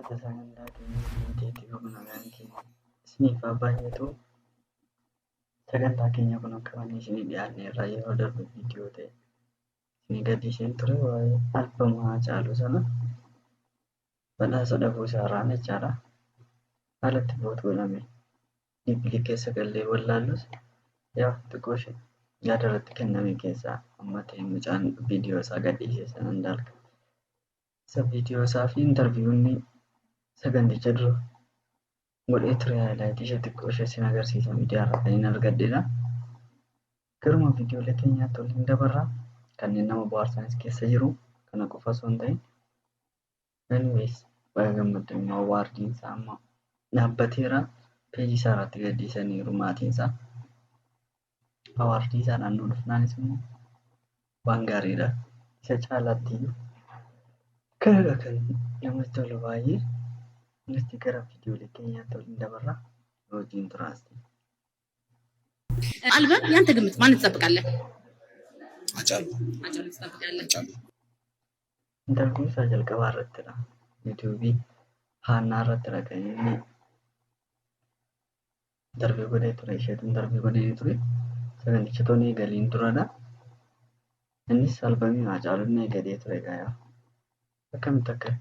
sagantaa keenya teetii nagaan keenya isiniif baay'atu sagantaa keenya kun qabannee isinii dhiyaanne irraa yeroo darbe viidiyoo ta'e isinii gadhiiseen ture waa'ee albamaa Haacaaluu sana badhaasa dhabuu isaarraan jechaadha. Haalatti bootu godhame dhibbi keessa gallee wallaallus yaa xiqqoo ishee yaada irratti kenname keessaa amma ta'e mucaan viidiyoo isaa gadhiisee sanan dalga. Isa viidiyoo isaa fi intarviiyuun saganticha dura godhee ture haayilaayitii ishee xiqqoo ishee sin agarsiisa miidiyaa irraa kan hin argadheedha. Garuma viidiyoolee keenyaatti waliin dabarraa kanneen nama bohaarsanis keessa jiru kana qofa osoo hin ta'in. Anyways baga gammaddan awwaardiin isaa amma dhaabbateera peejii isaa irratti gadhiisaniiru maatiin isaa. Awwaardii isaa naannoo dhufnaanis immoo waan gaariidha. Isa caalaatti iyyuu kanadha kan namatti tolu baay'ee. Nuti gara viidiyoolee keenyaatti waliin dabarraa wajjin turaasti. አልበም ያንተ ግምት ማን ትጠብቃለህ? Haacaaluu ትጠብቃለህ? Intarviiyuu isaa jalqabaa irrattidha. Yuutuubii Haannaa irrattidha kan inni intarviiyuu godhee ture. Isheetu intarviiyuu godhee ture. Saganticha toonii galiin duradha. Innis albamii Haacaaluun eegalee ture gaayaa. Akkamitti akka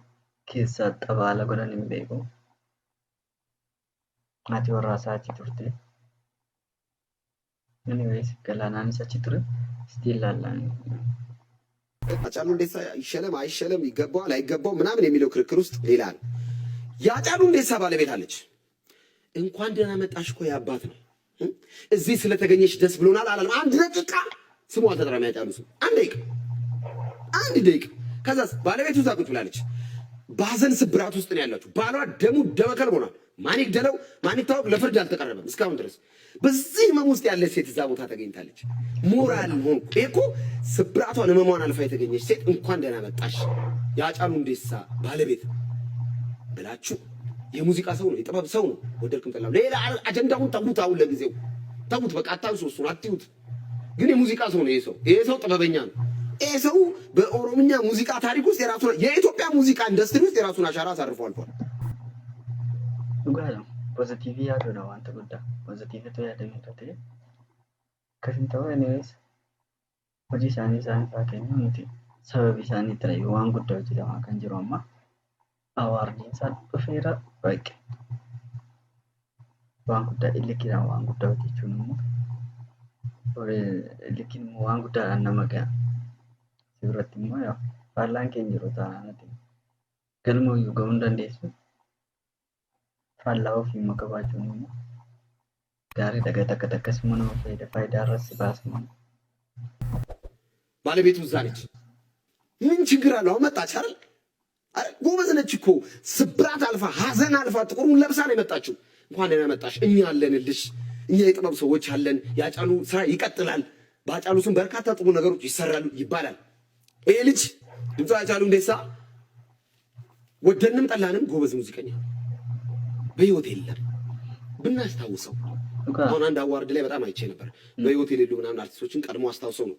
keessaa xabaala godhan hin beeku. Haati warraa isaa achi turte. Anyways Galaanaanis achi ture. Still laallaan. Haacaaluu Hundeessaa ይሸለም አይሸለም ይገባዋል አይገባውም ምናምን የሚለው ክርክር ውስጥ ሌላ ነው። የሀጫሉ ሁንዴሳ ባለቤት አለች። እንኳን ደህና መጣሽ እኮ ያባት ነው። እዚህ ስለተገኘሽ ደስ ብሎናል አላለም። አንድ ደቂቃ ስሙ አልተጠራም። የሀጫሉ ስም አንድ ደቂቃ ከዛስ ባለቤቱ እዛ ቁጭ ብላለች። በሀዘን ስብራት ውስጥ ነው ያለችው። ባሏ ደሙ ደመከልብ ሆኗል። ማን ይግደለው ማን ይታወቅ ለፍርድ አልተቀረበም እስካሁን ድረስ። በዚህ ህመም ውስጥ ያለች ሴት እዛ ቦታ ተገኝታለች። ሞራል ሆንኩ እኮ ስብራቷን ህመሟን አልፋ የተገኘች ሴት እንኳን ደህና መጣሽ የሀጫሉ ሁንዴሳ ባለቤት ብላችሁ የሙዚቃ ሰው ነው የጥበብ ሰው ነው ወደድክም ጠላም ሌላ አጀንዳውን ተውት። አሁን ለጊዜው ተውት በቃ አታንሱ እሱን አትዩት። ግን የሙዚቃ ሰው ነው ይሄ ሰው ጥበበኛ ነው። ይሄ ሰው በኦሮምኛ ሙዚቃ ታሪክ ውስጥ የራሱን የኢትዮጵያ ሙዚቃ ኢንዱስትሪ ውስጥ የራሱን አሻራ አሳርፏል። Dhugaadha. Pozitiivii yaaduudha wanta guddaa. Pozitiivitu yaadamee ta'e akkasiin ta'uu anyways hojii isaanii fa'aa kennu nuti sababii isaanii ture waan guddaa hojjetamaa kan jiru amma awwaardiin isaa dhufeera baay'ee waan guddaa illikiidhaan waan guddaa hojjechuun immoo illikiin immoo waan guddaadhaan nama ga'a. Si biratti immoo yaa faallaan keenya jiru taanaan galma iyyuu ga'uu hin dandeessu. Faallaa ofii immoo qabaachuun immoo gaariidha. Takka takkas immoo nama fayyada. Faayidaa irratti si baasu. ባለቤቱ እዛ ነች። ምን ችግር አለው? መጣች አይደል? ጎበዝ ነች እኮ ስብራት አልፋ ሀዘን አልፋ ጥቁሩን ለብሳ ነው የመጣችው። እንኳን ደህና መጣሽ እኛ አለንልሽ። እኛ የጥበብ ሰዎች አለን። የሀጫሉ ስራ ይቀጥላል። በሀጫሉ ስም በርካታ ጥሩ ነገሮች ይሰራሉ ይባላል። ይሄ ልጅ ድምፃዊ ሃጫሉ ሁንዴሳ ወደንም ጠላንም ጎበዝ ሙዚቀኛ በህይወት የለም ብናስታውሰው። አሁን አንድ አዋርድ ላይ በጣም አይቼ ነበር። በህይወት የሌሉ ምናምን አርቲስቶችን ቀድሞ አስታውሰው ነው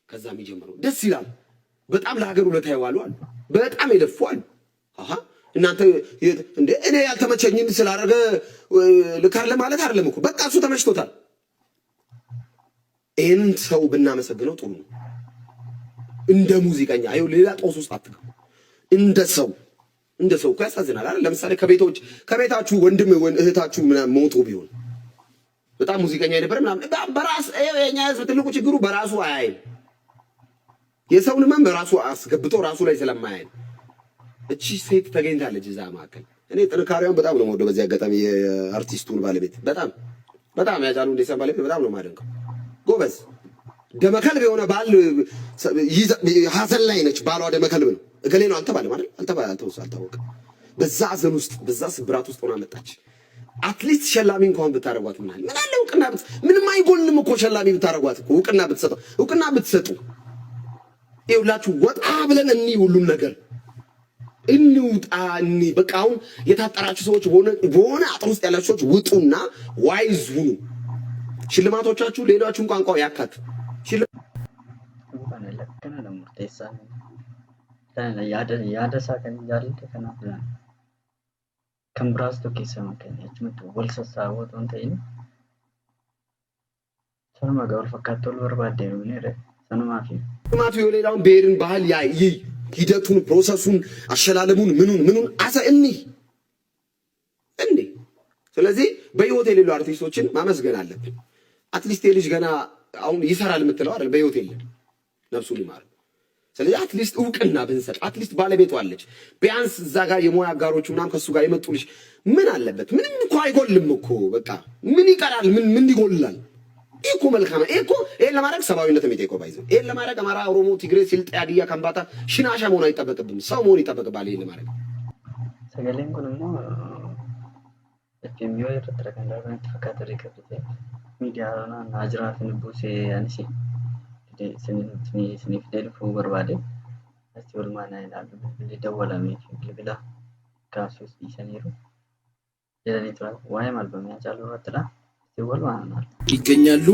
ከዛ የሚጀምረው። ደስ ይላል። በጣም ለሀገር ውለታ የዋሉ አሉ። በጣም የለፉ አሉ። እናንተ እንደ እኔ ያልተመቸኝን ስላደረገ ልካር ለማለት አይደለም እኮ በቃ እሱ ተመችቶታል። ይሄን ሰው ብናመሰግነው ጥሩ ነው። እንደ ሙዚቀኛ አይው ሌላ ጦስ ውስጥ አትገቡ። እንደ ሰው እኮ ያሳዝናል አይደል? ለምሳሌ ከቤታችሁ ወንድም እህታችሁ ምናምን ሞቶ ቢሆን በጣም ሙዚቀኛ የነበረ ምናምን በራስ የኛ ህዝብ ትልቁ ችግሩ በራሱ አያይም። የሰውን ህመም በራሱ አስገብቶ ራሱ ላይ ስለማያይ እቺ ሴት ተገኝታለች እዛ መካከል። እኔ ጥንካሬዋን በጣም ነው የምወደው። በዚህ አጋጣሚ የአርቲስቱን ባለቤት በጣም የሀጫሉ ሁንዴሳ ባለቤት በጣም ነው የማደንቀው። ጎበዝ ደመከልብ የሆነ ባል ሀዘን ላይ ነች። ባሏ ደመከልብ ነው። እገሌ ነው አልተባለም አይደል? አልታወቀም። በዛ ሀዘን ውስጥ በዛ ስብራት ውስጥ ሆና መጣች። አትሊስት ሸላሚ እንኳን ብታረጓት ምን አለ እውቅና ምንም አይጎልም እኮ ሸላሚ ብታረጓት እኮ እውቅና ብትሰጡ ይኸውላችሁ ወጣ ብለን ሁሉን ነገር እንውጣ በቃ አሁን የታጠራችሁ ሰዎች በሆነ አጥር ውስጥ ያላችሁ ሰዎች ውጡና ዋይዝ ሁኑ። ሽልማቶቻችሁ ሌሎችን ቋንቋው ያካት yaada isaa kan jaalladhe kanaaf kan biraas tokko keessa makanii achumatti wal sassaaboo ta'uu ta'in sanuma gaa wal fakkaattuu wal barbaadde nuunire sanumaafi ማቱ የሌላውን ብሔርን ባህል ያይ ሂደቱን ፕሮሰሱን አሸላለሙን ምኑን አሰ እንዴ ስለዚህ በህይወት የሌሉ አርቲስቶችን ማመስገን አለብን። አትሊስት የልጅ ገና አሁን ይሰራል የምትለው አይደል በህይወት የለም ነፍሱን ይማር። ስለዚህ አትሊስት እውቅና ብንሰጥ አትሊስት ባለቤቱ አለች ቢያንስ እዛ ጋር የሞያ አጋሮቹ ምናምን ከሱ ጋር የመጡልሽ ምን አለበት? ምንም እኮ አይጎልም እኮ በቃ ምን ይቀራል? ምን ይጎልላል? እኮ መልካም እኮ ይሄን ለማድረግ ሰባዊነት የሚጠይቀው ባይዘው ይሄን ለማድረግ አማራ፣ ኦሮሞ፣ ትግሬ፣ ስልጤ፣ ሀዲያ፣ ከምባታ ሽናሻ መሆን አይጠበቅብም። ሰው መሆን ይጠበቅባል ይሄን ለማድረግ ሰገሌን ኩንሞ FMO irratti kan darbanatti fakkaata riqabte miidiyaa naajiraatin buusee anisi isiniif deelfuu barbaade asii walumaan ilaalu bilbilli dawwalamee bilbila kaasuus dhiisaniiru jedhanii tura waa'ee albamii Haacaaluu irrattidha asii walumaan ይገኛሉ።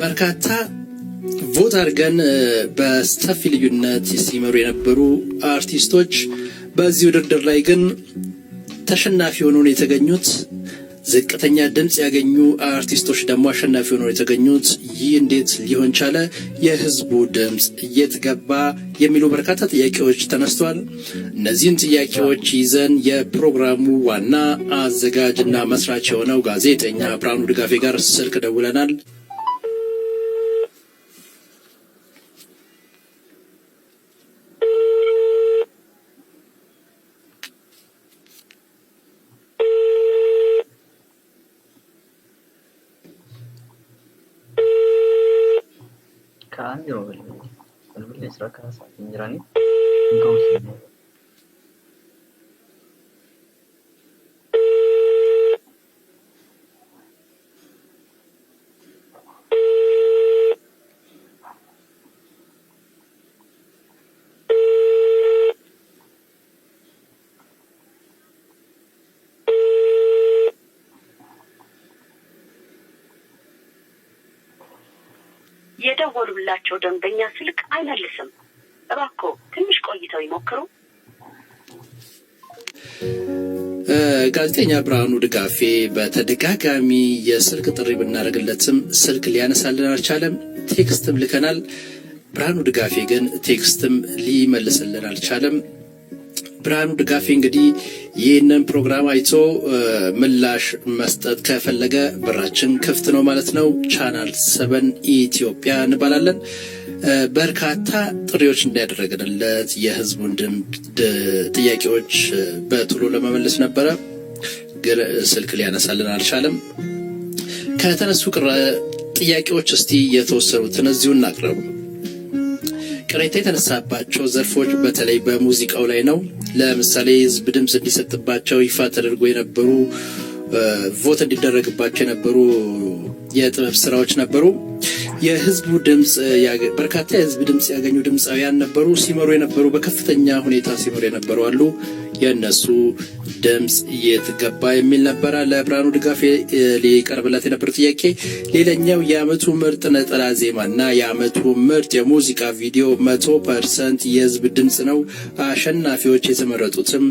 በርካታ ቮት አድርገን በሰፊ ልዩነት ሲመሩ የነበሩ አርቲስቶች በዚህ ውድድር ላይ ግን ተሸናፊ ሆነው የተገኙት ዝቅተኛ ድምጽ ያገኙ አርቲስቶች ደግሞ አሸናፊ ሆነው የተገኙት ይህ እንዴት ሊሆን ቻለ? የህዝቡ ድምጽ እየተገባ የሚሉ በርካታ ጥያቄዎች ተነስተዋል። እነዚህን ጥያቄዎች ይዘን የፕሮግራሙ ዋና አዘጋጅና መስራች የሆነው ጋዜጠኛ ብርሃኑ ድጋፌ ጋር ስልክ ደውለናል። Kaan yeroo bilbilee isra kaasaatiin jiranii ga'uusaa የደወሉላቸው ደንበኛ ስልክ አይመልስም። እባክዎ ትንሽ ቆይተው ይሞክሩ። ጋዜጠኛ ብርሃኑ ድጋፌ በተደጋጋሚ የስልክ ጥሪ ብናደርግለትም ስልክ ሊያነሳልን አልቻለም። ቴክስትም ልከናል። ብርሃኑ ድጋፌ ግን ቴክስትም ሊመልስልን አልቻለም። ብርሃኑ ድጋፌ እንግዲህ ይህንን ፕሮግራም አይቶ ምላሽ መስጠት ከፈለገ በራችን ክፍት ነው ማለት ነው። ቻናል 7 ኢትዮጵያ እንባላለን። በርካታ ጥሪዎች እንዳደረግንለት የህዝቡን ጥያቄዎች በቶሎ ለመመለስ ነበረ፣ ግን ስልክ ሊያነሳልን አልቻለም። ከተነሱ ጥያቄዎች እስቲ የተወሰኑትን እዚሁ እናቅርብ። ቅሬታ የተነሳባቸው ዘርፎች በተለይ በሙዚቃው ላይ ነው። ለምሳሌ ህዝብ ድምጽ እንዲሰጥባቸው ይፋ ተደርጎ የነበሩ ቮት እንዲደረግባቸው የነበሩ የጥበብ ስራዎች ነበሩ። የህዝቡ ድምጽ በርካታ የህዝብ ድምጽ ያገኙ ድምጻውያን ነበሩ። ሲመሩ የነበሩ በከፍተኛ ሁኔታ ሲመሩ የነበሩ አሉ። የነሱ ድምጽ እየተገባ የሚል ነበር። ለብርሃኑ ድጋፌ ሊቀርብለት የነበረ ጥያቄ ሌላኛው የአመቱ ምርጥ ነጠላ ዜማና የአመቱ ምርጥ የሙዚቃ ቪዲዮ 100% የህዝብ ድምጽ ነው። አሸናፊዎች የተመረጡትም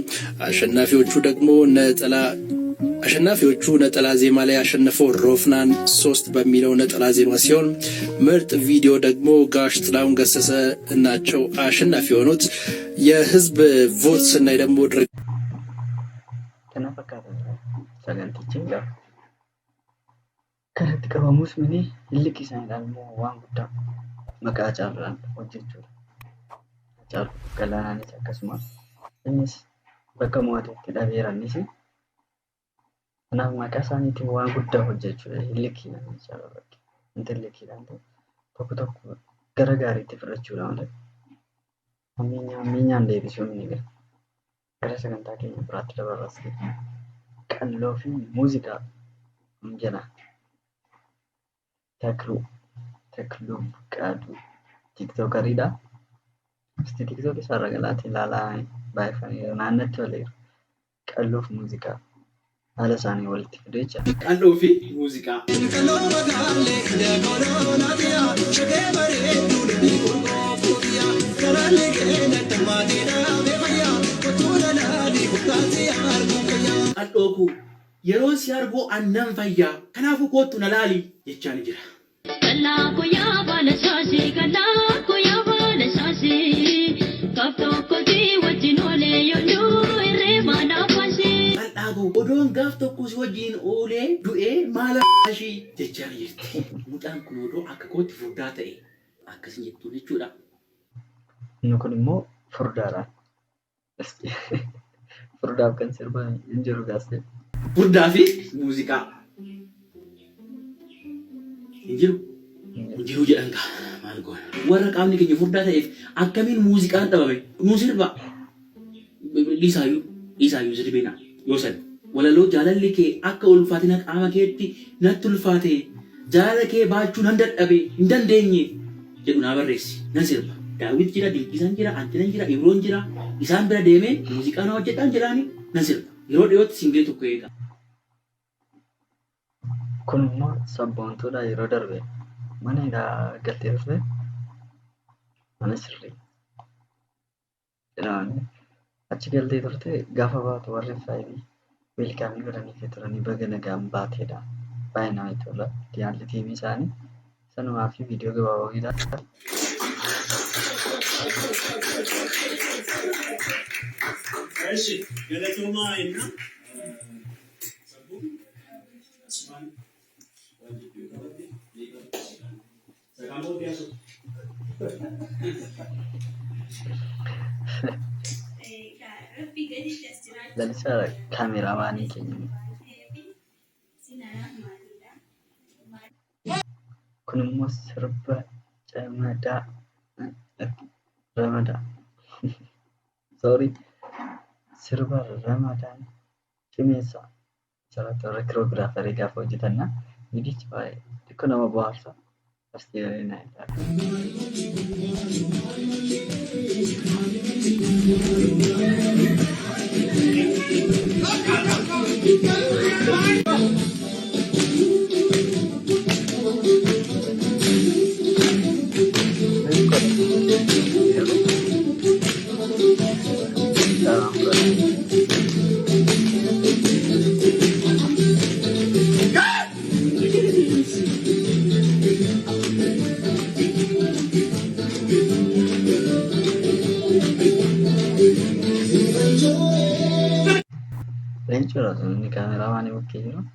አሸናፊዎቹ ነጠላ ዜማ ላይ ያሸነፈው ሮፍናን 3 በሚለው ነጠላ ዜማ ሲሆን ምርጥ ቪዲዮ ደግሞ ጋሽ ጥላሁን ገሰሰ ናቸው አሸናፊ የሆኑት። የህዝብ ቮት ስናይ ደግሞ sagantichi kanatti qabamus mini illiqi isaaniidhaan immoo waan guddaa maqaa Haacaaluudhaan hojjechuudha. Haacaaluu Galaanaanis akkasuma innis bakka mo'ateetti dhabeeranis kanaaf maqaa isaaniitiin waan guddaa hojjechuudha. Illiqiidhaan Haacaaluu bakki wanti illiqiidhaan tokko gara gaariitti fudhachuudha malee hammiinyaan deebisuu mini gara sagantaa keenya biraatti dabarras ቀለው ፊልም ሙዚቃ እንጀራ ተክሉ ፍቃዱ ቲክቶከሪዳ እስቲ ቲክቶክ ሰራገላት ላላ ባይፈኒ ናነት ወለይ ቀሎፍ ሙዚቃ አለሳኒ ወልቲ ፍዴቻ ቀሎፊ ሙዚቃ ቀሎ በጋለ ለኮሮናቲያ ሸገበሬ ዱልቢ ኮንጎፎቲያ ከራለ ከነተማዲና በያ ኮቱላላ ዲኩታቲያ tooku yeroo si argu annan fayyaa kanaafuu kootu na laali jechaan jira. Kalaako yaa baalasaasi kalaako yaa baalasaasi kaftoko ti wajjin oolee yooluu irreema naafasi. Kal'aago odoon gaaf tokko si wajjin oolee du'ee maala ashii jechaan jirti. Mucaan kun odoo akka kootti furdaa ta'e akkasii jettu jechuudha. Inni kun immoo furdaadha. Furdaaf kan sirba hin jiru gaasee. Furdaa fi muuziqaa. Hinjiru jedhan kaa maal goona. Warra qaamni keenya furdaa ta'eef akkamiin muuziqaan dhabame nu sirba. Dhiisaayyuu sirbeena yoo san walaloo jaalalli kee akka ulfaatina qaama keetti natti ulfaate jaalala kee baachuu nan dadhabe hin dandeenye jedhu naa barreessi nan sirba. Daawit jira, Dinqisaan jira, Antinan jira, Ibroon jira. Isaan bira deemee muuziqaa na hojjetaan jiraani nan sirba. Yeroo dhiyootti singilii tokko eega. Kun immoo sabboontuudha yeroo darbe mana hidhaa galtee dhufe mana sirrii jedhamanii achi galtee turte gaafa baatu warri faayibii weelkaamii godhanii turanii baga nagaan baateedha. Baay'ee namatti tola. Haalli tiivii isaanii sanumaa fi viidiyoo gabaabaa hidhaa. እሺ ገለቶማ እና Lalisaa kaameraamaanii keenya. Kun immoo sirba Ramadan. Sorry. Sirba Ramadan cimeessa jalatti warra kiroogiraafarii gaafa hojjetanna viidichi baay'ee xiqqoo nama bohaarsa. Barsiisaa naa Leencura ini kaameraamaanii bukkee jiru.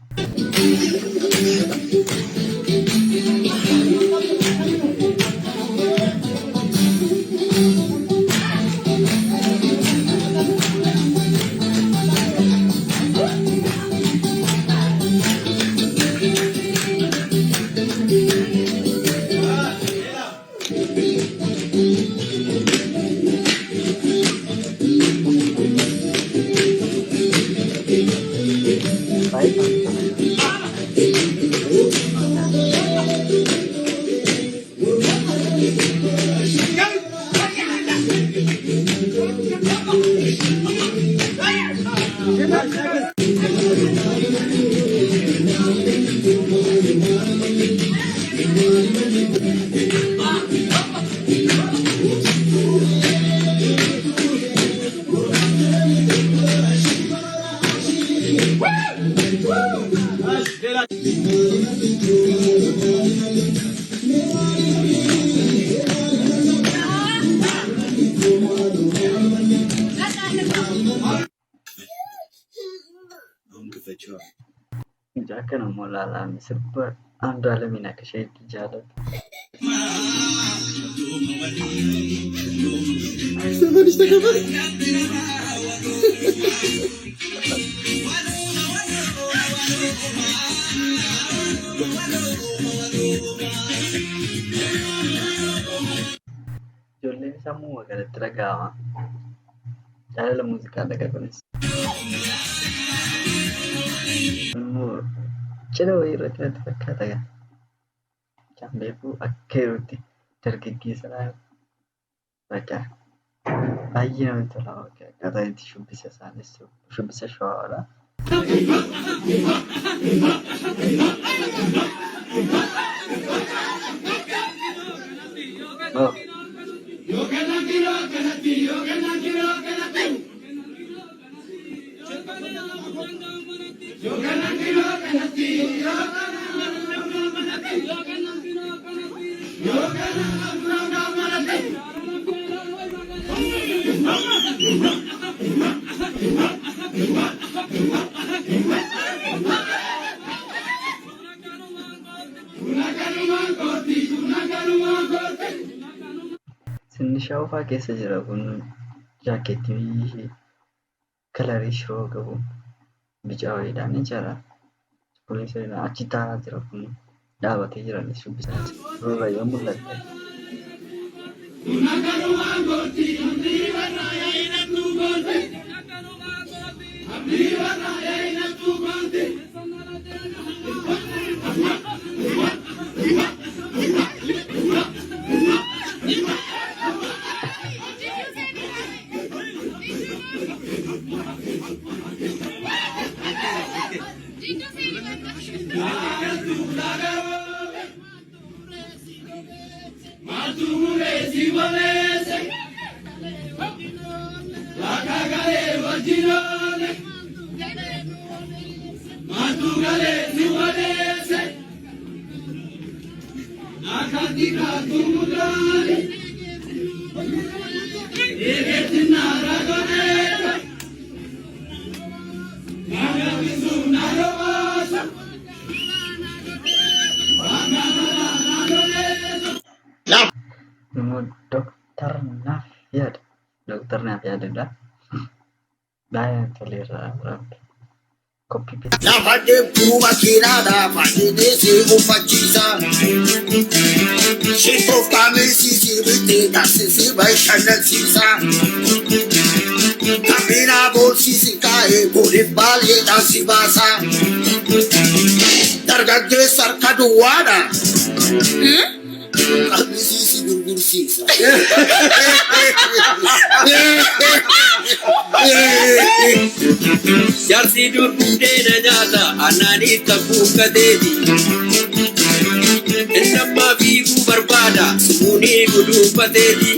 Jangan mau lalang serba anda lemina ke saya di jalan. Jolle semua kada teragama. Jalan musik ada kagunis. Chalo irratti fakkaata gaa. Cambeeku akkeerutti dargaggeessa laa bakka baay'ee namatti tola akkaataa itti shubbisa isaanis shubbisa shawaadha. Sinni shaawufaa keessa jira kun jaakeettii kalarii shiroo qabu bicaa wayiidhaan jira. Poolisoonni achi taa'aa jira kun dhaabatee jiranis shubbisaa jira. Yeroo baay'ee mul'atte. Dokter naaf yaadudha. Baay'ee toleera. Koppii bitaa. Lafa deemtuu makiinaadhaa faayidaa si uffachiisa. Shitoof kaamilsiisii bitee taasisii bashannansiisa. Kabinaa boolsiisii kaa'ee booliif baay'eedhaan si baasa. Dargaggeessa harka duwwaadha. Kaamilsiisii gurgursiisa. Jaarsi durbuudee na nyaata aannaanii kakuu kateeti. Inni ammaa fiiguu barbaada sumuunii guduunfateeti.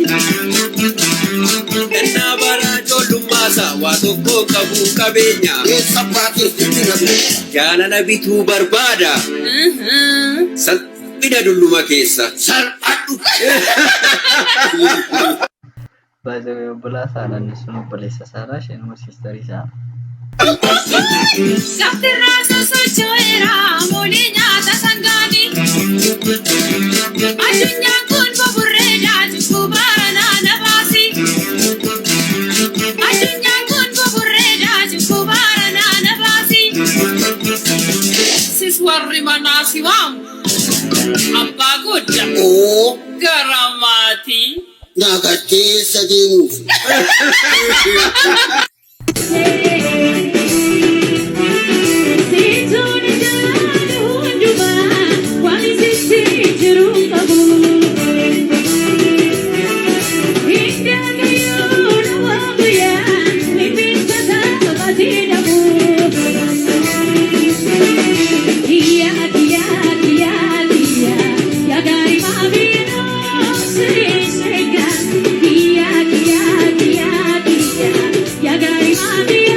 Innaa bara ijoollummaasa waa tokko qabuu qabeenya. Jaalala bituu barbaada. Salphina dulluma keessa. Salphadhu. Baay'ee obbolaa Saaraa sun obboleessa Saaraa isheen immoo siistarii Saaraa. Gaftirraa sosocho'eera moolii nyaata sangaanii. Addunyaan kun buburreedhaa cubbuu baaranaa na baasi. Addunyaan kun buburreedhaa cubbuu baaranaa na baasi. Sis warri manaa si waamu abbaa guddaa gara maatii. Nagattee sadeemuuf. Ya gari mami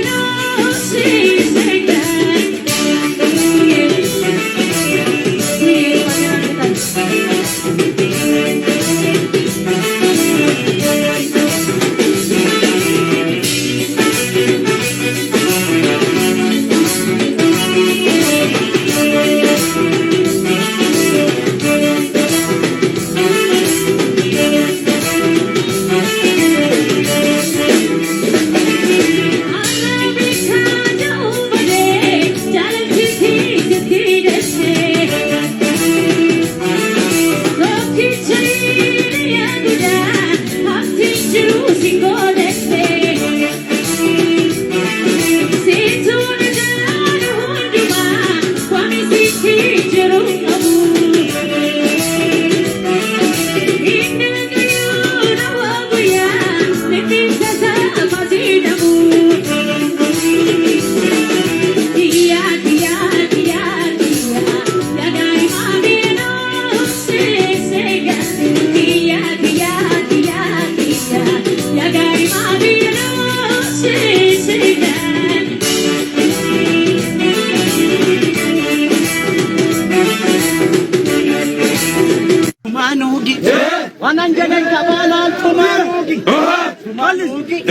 tumanugi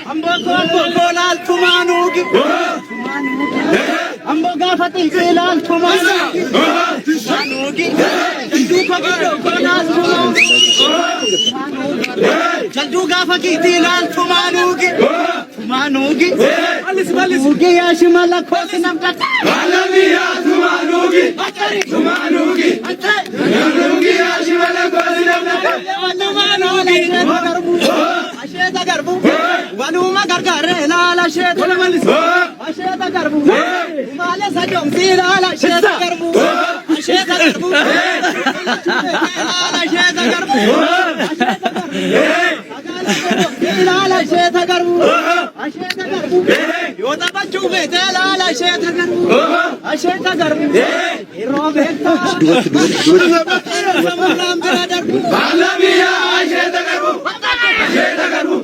ambo kolal tumanugi ambo gafati kelal tumanugi jaldu gafati kelal tumanugi tumanugi tumanugi ya shimala khosinam kata malamiya tumanugi tumanugi tumanugi ya shimala khosinam kata tumanugi asheta garbu wanuma gargare la asheta asheta garbu mala sajom sila la asheta garbu asheta garbu la asheta garbu la asheta garbu asheta garbu yota bachu bete la asheta garbu asheta garbu robeta malamiya asheta garbu asheta garbu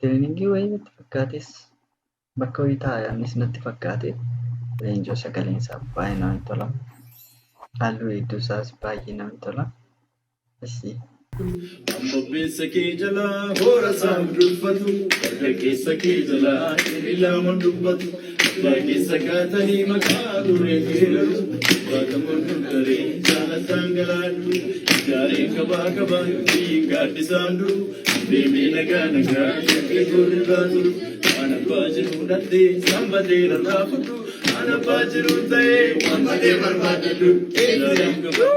Trainingi wayii natti fakkaates bakka wayii taa'anis natti fakkaate leenjoo sagaleen isaa baay'ee namatti tola. Halluu hedduu isaas baay'ee namatti tola. Asii. Ambobbeessa kee jalaa hoora isaan dubbatu bakka keessa kee jalaa ilaaman dubbatu abbaa keessa kaatanii maqaa duree geeraru bakka mormuun daree jaalataan galaadhu gaaree kabaa kabaa yookiin gaaddisaan duru deemee nagaa nagaa shakkee goorrirraa turu waan abbaa jiru dhattee sanbatee irraa fudhu waan abbaa jiru ta'ee waan badee barbaadadhu eeyyam qabaa.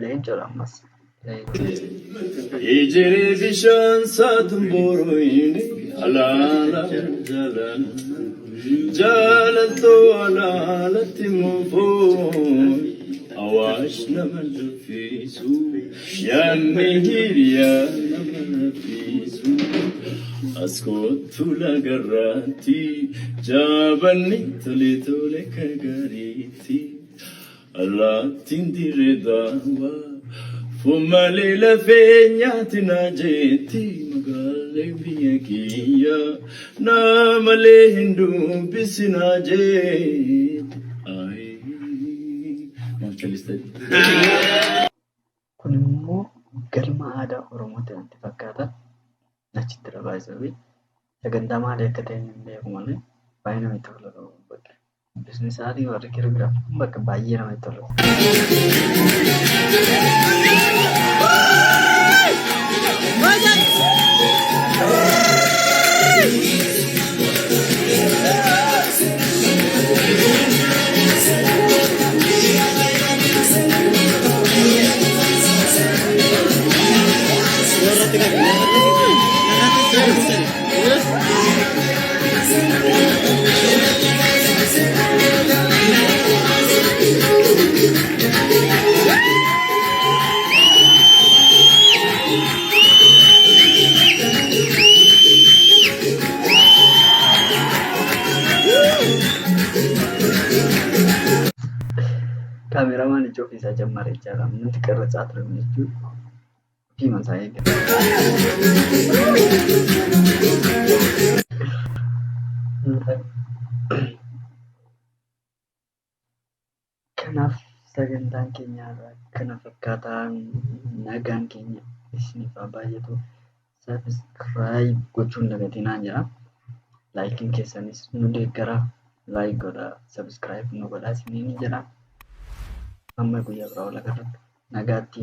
Leenjoo ammas. Ijere bishaan saatum boroyini alaala jaalala jaalatoo alaalatti muufoo ashna mandufisu yanni hiriya namanfisu askotu lagarati jabanni tole tole kagariti allatin diredawa fumale la fenyati najeti magale biyakiya namale hindu bisinaje ai manchalister kun immoo galma aadaa Oromootiin itti fakkaata. Achitti rabaasawi sagantaa maalii akka ta'e hin beeku malee baay'ee namatti tola. Bakka biizinasaatii warri kiroogiraaf bakka baay'ee namatti tola. Kameraman itu bisa jamar cara nanti kerja saat itu gimana saya gitu. Kenapa sagantaan keenya kana fakkaataan nagaan keenya isiniif baay'atu subscribe gochuun dagatinaa jira. Laayikiin keessanis nu deeggara. Laayik godhaa, subscribe nu godhaa isiniin jira. Amma guyyaa biraa wal agarra. Nagaatti.